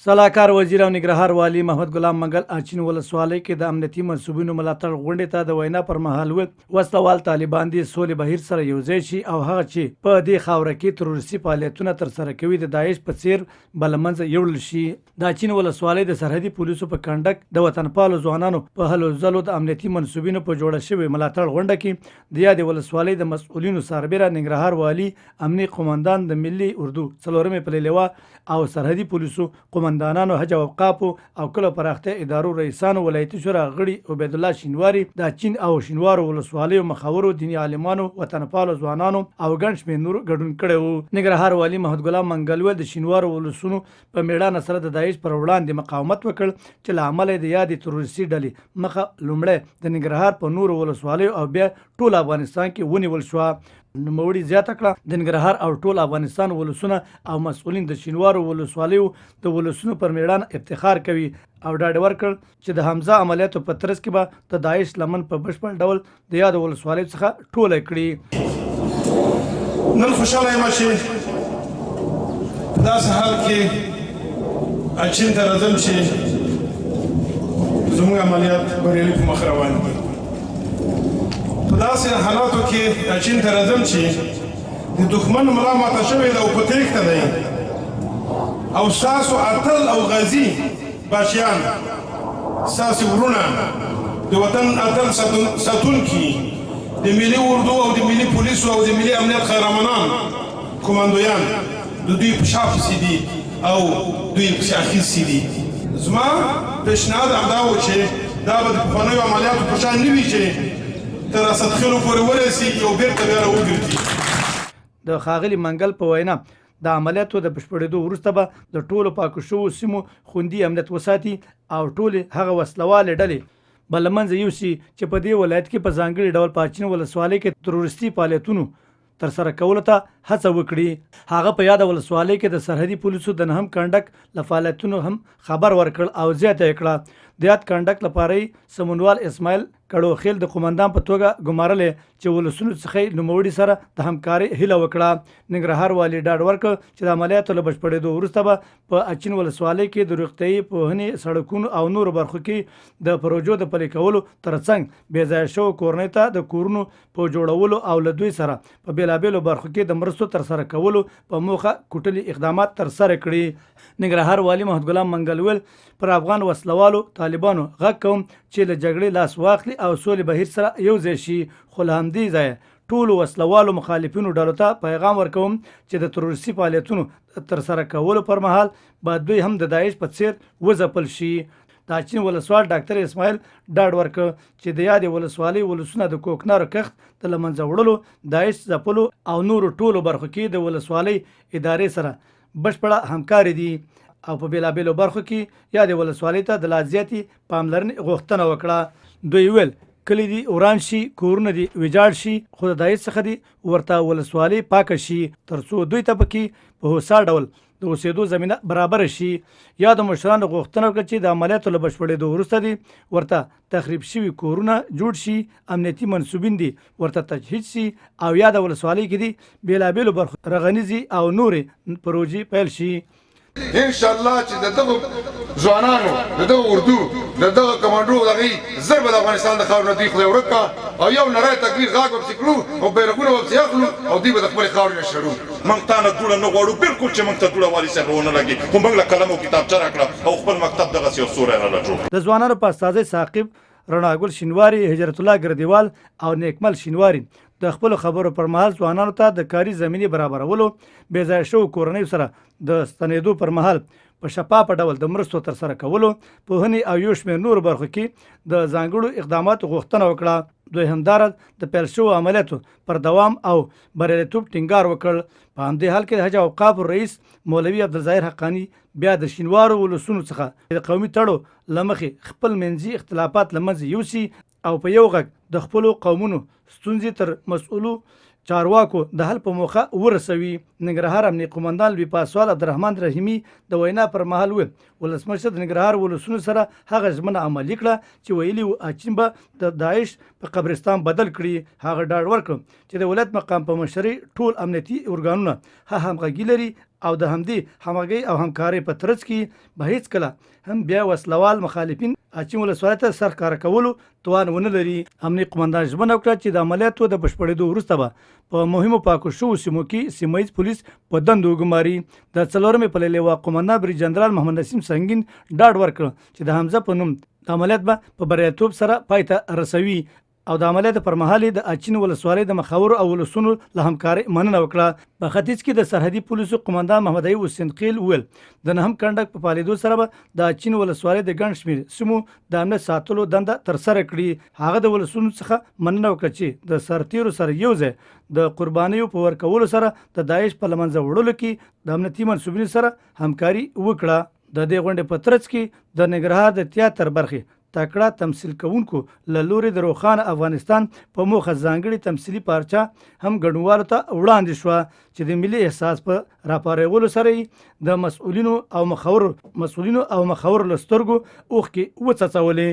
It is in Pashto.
سلاکار وزیر او ننګرهار والي محمد غلام منګل اچین ولسوالۍ کې د امنیتي منصوبینو ملاتړ غونډې ته د وینا پر مهال وسلوال طالبان د سولې بهیر سره یوځای شي او هغه چې په دې خاوره کې تروریستي فعالیتونه ترسره کوي د داعش په څیر بلمنځ یوړل شي. د اچین ولسوالۍ د سرحدي پولیسو په کنډک د وطنپالو ځوانانو په هلو ځلو د امنیتي منصوبینو په جوړه شوې ملاتړ غونډه کې د یادې ولسوالۍ د مسؤلینو سربېره ننګرهار والي، امني قومندان د ملي اردو څلورمې پلې لواء او سرحدي پولیسو قومندانانو، حج او اوقافو او کله پراختیا ادارو رئیسانو، ولایتي شورا غړي عبید الله شینواري، د اچین او شینوارو ولسوالیو مخاورو، دیني عالمانو، وطنپالو ځوانانو او ګڼ شمېر نور ګډون کړی و. ننګرهار والي محمد غلام منګل ویل د شینوارو ولسونو په میړانه سره د داعش پر وړاندې مقاومت وکړ چې له امله د یادې تروریستي ډلې مخه لومړی د ننګرهار په نورو ولسوالیو او بیا ټول افغانستان کې ونیول شوه. نوموړي زیاته کړه د ننګرهار او ټول افغانستان ولسونه او مسؤلین د شینوارو ولسوالیو د ولسونو پر میړانه افتخار کوي او ډاډ ورکړ چې د حمزه عملیاتو په ترڅ کې به د داعش لمن په بشپړ ډول د یادو ولسوالیو څخه ټوله کړي. نن خوشحاله یم چې په داسې حال کې اچین ته راځم چې زموږ عملیات بریالي په مخ روان دي. په داسې حالاتو کې اچین ته راځم چې د دښمن ملا ماته شوې ده او په تېښته دی او ستاسو اتل او غازي باشیان، ستاسې ورونه د وطن اتل ساتونکي، د ملي اردو او د ملي پولیسو او د ملي امنیت خیرامنان کماندویان د دوی په شا پسې دي او دوی پسې اخیستي دي. زما پیشنهاد همدا و چې دا به د پخوانیو عملیاتو په شان نه وي چې تر اسدخیلو پورې ورسېږي او بېرته بیا راوګرځي. د ښاغلي منګل په وینا د عملیاتو د بشپړېدو وروسته به د ټولو پاکو شوو سیمو خوندي امنیت وساتي او ټولې هغه وسلوالې ډلې به له منځه یوسي چې په دې ولایت کې په ځانګړي ډول په اچین ولسوالۍ کې تروریستي فعالیتونو ترسره کولو ته هڅه وکړي. هغه په یاده ولسوالۍ کې د سرحدي پولیسو د نهم کنډک له فعالیتونو هم خبر ورکړ او زیاته یې کړه. د یاد کنډک لپاره یې سمونوال اسماعیل کړوخیل د قومندان په توګه ګمارلې چې ولسونو څخه نوموړي سره د همکارۍ هیله وکړه. ننګرهار والي ډاډ ورکړ چې د عملیاتو له بشپړېدو وروسته به په اچین ولسوالۍ کې د روغتیايي، پوهنې، سړکونو او نورو برخو کې د پروژو د پلي کولو ترڅنګ بې ځایه شوو کورنۍ ته د کورونو په جوړولو او له دوی سره په بېلابېلو برخو کې د مرستو ترسره کولو په موخه کوټلي اقدامات ترسره کړي. ننګرهار والي محمد غلام منګل ویل پر افغان وسلوالو طالبانو غږ کوم چې له جګړې لاس واخلي او سولې بهیر سره یو ځای شي، خو له همدې ځایه ټولو وسلوالو مخالفینو ډلو ته پیغام ورکوم چې د تروریستي فعالیتونو ترسره کولو پر مهال به دوی هم د داعش په څیر وځپل شي. د اچین ولسوال ډاکټر اسماعیل ډاډ ورکړ چې د یادې ولسوالۍ ولسونه د کوکنارو کښت د له منځه وړلو، داعش ځپلو او نورو ټولو برخو کې د ولسوالۍ ادارې سره بشپړه همکاري دي او په بېلابېلو برخو کې یادې ولسوالۍ ته د لا زیاتې پاملرنې غوښتنه وکړه. دوی ویل کلی دي وران شي، کورونه دي ویجاړ شي، خو د داعش څخه دي ورته ولسوالۍ پاکه شي تر څو دوی ته پکې په هوسا ډول د اوسېدو زمینه برابره شي. یادو مشرانو غوښتنه وکړه چې د عملیاتو له بشپړېدو وروسته دي ورته تخریب شوي کورونه جوړ شي، امنیتي منصوبین دي ورته تجهیز شي او یاده ولسوالۍ کې دي بېلابېلو برخو رغنیزي او نورې پروژې پیل شي. انشاءالله چې دغه ځوانانو، دغه اردو، دغه کمانډو دغه زر به د افغانستان د خاورې نه دوی خدای ورک کړه او یو نری تکبیر غاږ به پسې کړو او بیرغونه به پسې اخلو او دوی به د خپلې خاورې نه شړو. موږ تا نه دوړه نه غواړو، بالکل چې موږ ته دوړه والي صاحب ونه لګي، خو موږ له قلم او کتابچه راکړه او خپل مکتب دغسې یو سوری راله جوړ. د ځوانانو په استازۍ ثاقب رڼاګل شینواري، هجرت الله ګردیوال او نیکمل شینواري د خپلو خبرو پر مهال ځوانانو ته د کاري زمینې برابرولو، بې ځایه شوو کورنیو سره د ستنېدو پر مهال په شفافه ډول د مرستو ترسره کولو، پوهنې او یو شمېر نورو برخو کې د ځانګړو اقداماتو غوښتنه وکړه. دوی همداراز د پیل شوو عملیاتو پر دوام او بریالیتوب ټینګار وکړ. په همدې حال کې د حج او اوقافو رئیس مولوي عبدالظاهر حقاني بیا د شینوارو ولسونو څخه د قومي تړو له مخې خپل منځي اختلافات له منځه یوسي او په یو غږ د خپلو قومونو ستونزې تر مسؤلو چارواکو د حل په موخه ورسوي. ننګرهار امني قومندان لوی پاسوال عبدالرحمن رحیمي د وینا پر مهال ویل ولسمشر د ننګرهار ولسونو سره هغه ژمنه عملي کړه چې ویلي و اچین به د داعش په قبرستان بدل کړي. هغه ډاډ ورکړ چې د ولایت مقام په مشرۍ ټول امنیتي ارګانونه همغږي لري او د همدې همغږۍ او همکارۍ په ترڅ کې به هیڅکله هم بیا وسلوال مخالفین اچین ولسوالۍ ته سر ښکاره کولو توان ونه لري. امنیه قومندان ژمنه وکړه چې د عملیاتو د بشپړېدو وروسته به په مهمو پاکو شوو سیمو کې سیمه ییز پولیس په دندو وګماري. د 4مې پلې لواء قومندان بریج جنرال محمد نسیم سنگین ډاډ ورکړ چې د حمزه په نوم د عملیات به په بریالیتوب سره پای ته رسوي او د عملیات پر مهال د اچین ولسوالۍ د مخاورو او ولسونو له همکارۍ مننه وکړه. په ختیځ کې د سرحدي پولیسو قومندان محمد ایوب حسین قیل وویل د نهم کنډک په فعالېدو سره به د اچین ولسوالۍ د ګڼ شمېر سیمو د امنیت ساتلو دنده ترسره کړي. هغه د ولسونو څخه مننه وکړه چې د سرتیرو سره یو ځای د قربانیو په ورکولو سره د داعش په له منځه وړلو کې د امنیتي منصوبینو سره همکاري وکړه. د دې غونډې په ترڅ کې د ننګرهار د تیاتر برخې تکړه تمثیل کوونکو له لوري د روښانه افغانستان په موخه ځانګړي تمثیلي پارچه هم ګډونوالو ته وړاندې شوه چې د ملي احساس په راپارولو سره د مسؤلینو او مخاورو له سترګو اوښکې وڅڅولې.